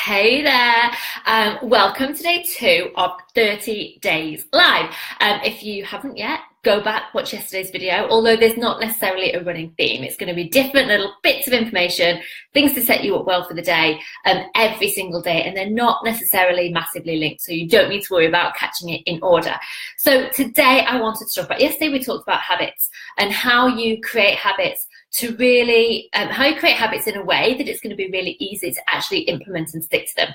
Hey there, welcome to day 2 of 30 Days Live. If you haven't yet, go back, watch yesterday's video, although there's not necessarily a running theme. It's going to be different little bits of information, things to set you up well for the day, every single day, and they're not necessarily massively linked, so you don't need to worry about catching it in order. So today I wanted to talk about, yesterday we talked about habits and how you create habits to really, how you create habits in a way that it's going to be really easy to actually implement and stick to them.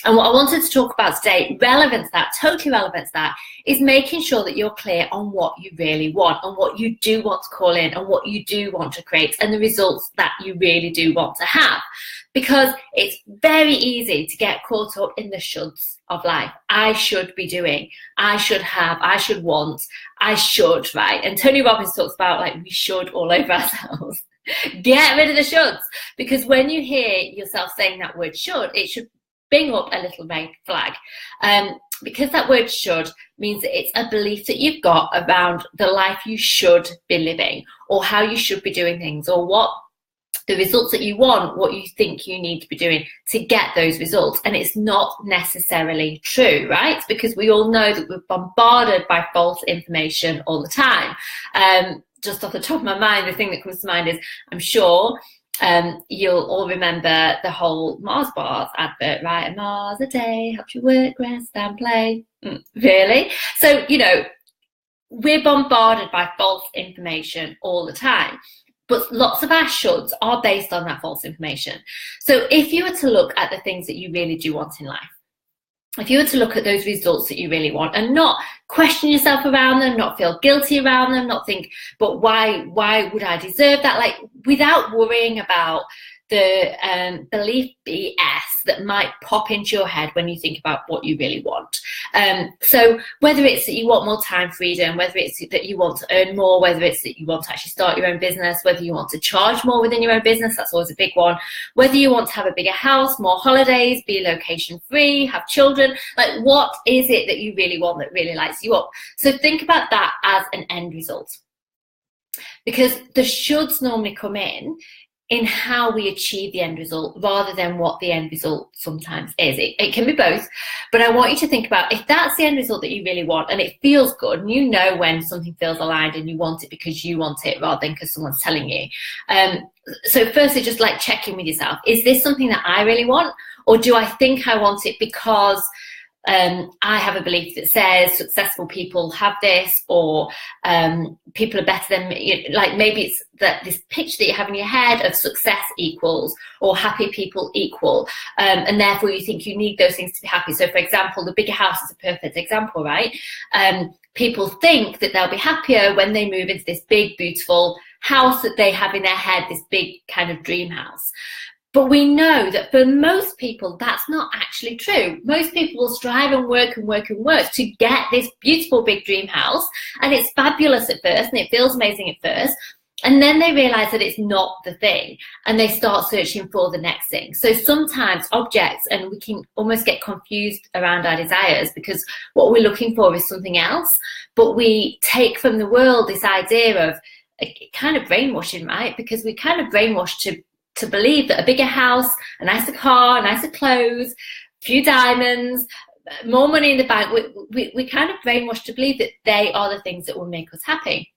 And what I wanted to talk about today, relevant to that, totally relevant to that, is making sure that you're clear on what you really want and what you do want to call in and what you do want to create and the results that you really do want to have. Because it's very easy to get caught up in the shoulds of life. I should be doing, I should have, I should want, I should, right? And Tony Robbins talks about like we should all over ourselves. Get rid of the shoulds, because when you hear yourself saying that word should, it should bring up a little red flag. Because that word should means that it's a belief that you've got around the life you should be living, or how you should be doing things, or what the results that you want, what you think you need to be doing to get those results. And it's not necessarily true, right? Because we all know that we're bombarded by false information all the time. Just off the top of my mind, the thing that comes to mind is, I'm sure you'll all remember the whole Mars bars advert, right? A Mars a day helps you work, rest and play. Really? So, you know, we're bombarded by false information all the time. But lots of our shoulds are based on that false information. So if you were to look at the things that you really do want in life, if you were to look at those results that you really want and not question yourself around them, not feel guilty around them, not think, but why would I deserve that? Like, without worrying about the belief BS that might pop into your head when you think about what you really want. So whether it's that you want more time freedom, whether it's that you want to earn more, whether it's that you want to actually start your own business, whether you want to charge more within your own business, that's always a big one. Whether you want to have a bigger house, more holidays, be location free, have children, like what is it that you really want that really lights you up? So think about that as an end result. Because the shoulds normally come in how we achieve the end result rather than what the end result sometimes is. It can be both, but I want you to think about if that's the end result that you really want and it feels good, and you know when something feels aligned and you want it because you want it rather than because someone's telling you. So firstly, just like check in with yourself. Is this something that I really want? Or do I think I want it because I have a belief that says successful people have this, or people are better than me? Like maybe it's that this picture that you have in your head of success equals, or happy people equal, and therefore you think you need those things to be happy. So for example, the bigger house is a perfect example, right? People think that they'll be happier when they move into this big, beautiful house that they have in their head, this big kind of dream house. But we know that for most people, that's not actually true. Most people will strive and work and work and work to get this beautiful big dream house. And it's fabulous at first and it feels amazing at first. And then they realize that it's not the thing and they start searching for the next thing. So sometimes objects, and we can almost get confused around our desires because what we're looking for is something else. But we take from the world this idea of kind of brainwashing, right? Because we kind of brainwash to believe that a bigger house, a nicer car, nicer clothes, a few diamonds, more money in the bank, we kind of brainwashed to believe that they are the things that will make us happy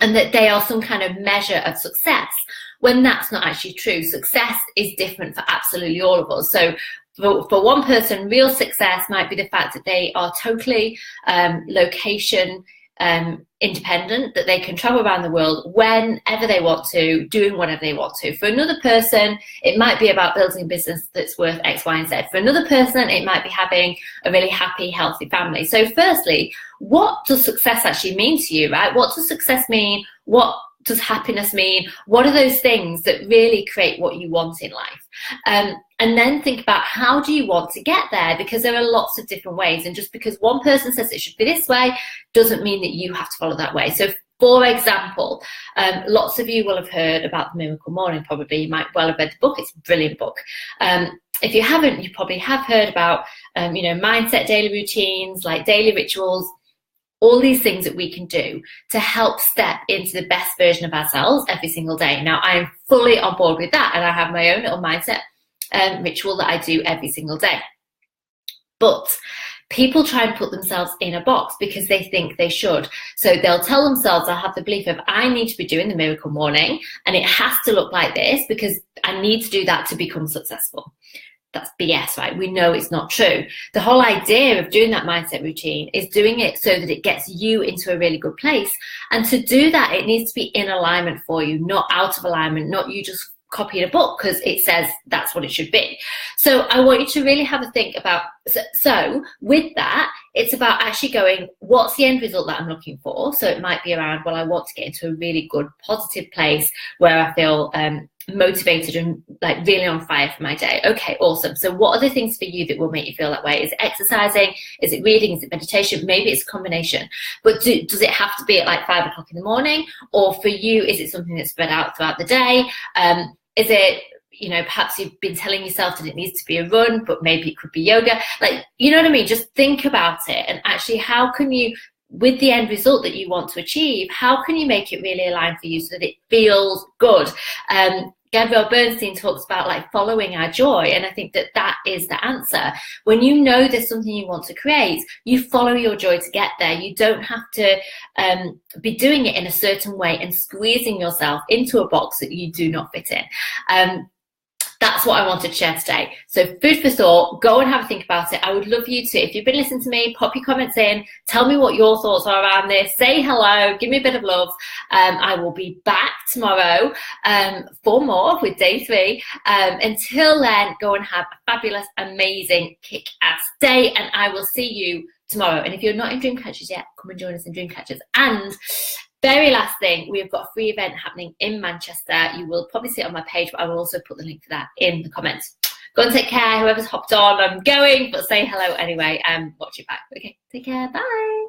and that they are some kind of measure of success, when that's not actually true. Success is different for absolutely all of us. So for one person, real success might be the fact that they are totally location independent, that they can travel around the world whenever they want to, doing whatever they want to. For another person, it might be about building a business that's worth X, Y, and Z. For another person, it might be having a really happy, healthy family. So firstly, what does success actually mean to you, right? What does success mean? What does happiness mean? What are those things that really create what you want in life? And then think about, how do you want to get there? Because there are lots of different ways. And just because one person says it should be this way doesn't mean that you have to follow that way. So for example, lots of you will have heard about The Miracle Morning, probably. You might well have read the book. It's a brilliant book. If you haven't, you probably have heard about, mindset daily routines, like daily rituals, all these things that we can do to help step into the best version of ourselves every single day. Now, I'm fully on board with that, and I have my own little mindset ritual that I do every single day. But people try and put themselves in a box because they think they should. So they'll tell themselves, I have the belief of, I need to be doing the miracle morning and it has to look like this because I need to do that to become successful. That's BS, right? We know it's not true. The whole idea of doing that mindset routine is doing it so that it gets you into a really good place. And to do that, it needs to be in alignment for you, not out of alignment, not you just copying a book because it says that's what it should be. So I want you to really have a think about, so with that, it's about actually going, what's the end result that I'm looking for? So it might be around, well, I want to get into a really good, positive place where I feel motivated and like really on fire for my day. Okay, awesome. So what are the things for you that will make you feel that way? Is it exercising? Is it reading? Is it meditation? Maybe it's a combination. But does it have to be at like 5 o'clock in the morning? Or for you, is it something that's spread out throughout the day? Is it, you know, perhaps you've been telling yourself that it needs to be a run, but maybe it could be yoga. Like, you know what I mean? Just think about it. And actually, how can you, with the end result that you want to achieve, how can you make it really align for you so that it feels good? Gabrielle Bernstein talks about like following our joy. And I think that that is the answer. When you know there's something you want to create, you follow your joy to get there. You don't have to be doing it in a certain way and squeezing yourself into a box that you do not fit in. That's what I wanted to share today. So food for thought, go and have a think about it. I would love you to, if you've been listening to me, pop your comments in, tell me what your thoughts are around this, say hello, give me a bit of love. I will be back tomorrow for more with day 3. Until then, go and have a fabulous, amazing, kick-ass day, and I will see you tomorrow. And if you're not in Dreamcatchers yet, come and join us in Dreamcatchers. And very last thing, we've got a free event happening in Manchester. You will probably see it on my page, but I will also put the link to that in the comments. Go and take care. Whoever's hopped on, I'm going, but say hello anyway and watch it back. Okay, take care. Bye.